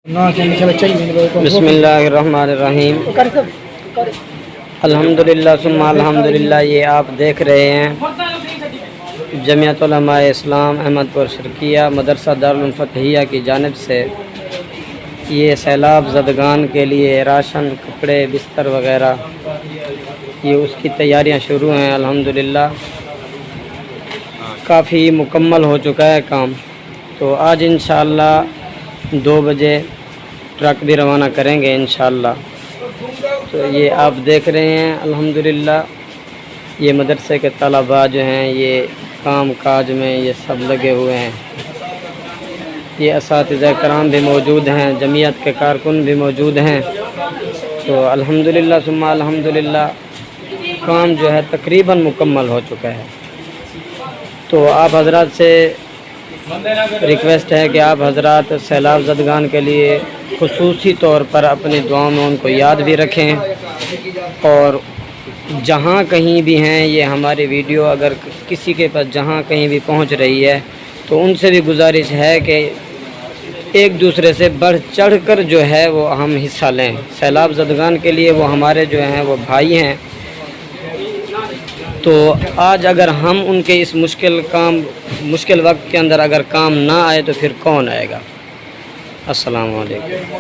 بسم اللہ الرحمن الرحیم الحمدللہ ثم الحمدللہ۔ یہ آپ دیکھ رہے ہیں جمعیت علماء اسلام احمد پور شرقیہ مدرسہ دارالفتحیہ کی جانب سے یہ سیلاب زدگان کے لیے راشن، کپڑے، بستر وغیرہ یہ اس کی تیاریاں شروع ہیں۔ الحمدللہ کافی مکمل ہو چکا ہے کام، تو آج انشاءاللہ 2 بجے ٹرک بھی روانہ کریں گے انشاءاللہ۔ تو یہ آپ دیکھ رہے ہیں الحمدللہ یہ مدرسے کے طلباء جو ہیں یہ کام کاج میں یہ سب لگے ہوئے ہیں۔ یہ اساتذہ کرام بھی موجود ہیں، جمعیت کے کارکن بھی موجود ہیں۔ تو الحمدللہ ثم الحمدللہ کام جو ہے تقریباً مکمل ہو چکا ہے۔ تو آپ حضرات سے ریکویسٹ ہے کہ آپ حضرات سیلاب زدگان کے لیے خصوصی طور پر اپنی دعاؤں میں ان کو یاد بھی رکھیں، اور جہاں کہیں بھی ہیں یہ ہماری ویڈیو اگر کسی کے پاس جہاں کہیں بھی پہنچ رہی ہے تو ان سے بھی گزارش ہے کہ ایک دوسرے سے بڑھ چڑھ کر جو ہے وہ ہم حصہ لیں۔ سیلاب زدگان کے لیے وہ ہمارے جو ہیں وہ بھائی ہیں، تو آج اگر ہم ان کے اس مشکل وقت کے اندر اگر کام نہ آئے تو پھر کون آئے گا۔ السلام علیکم۔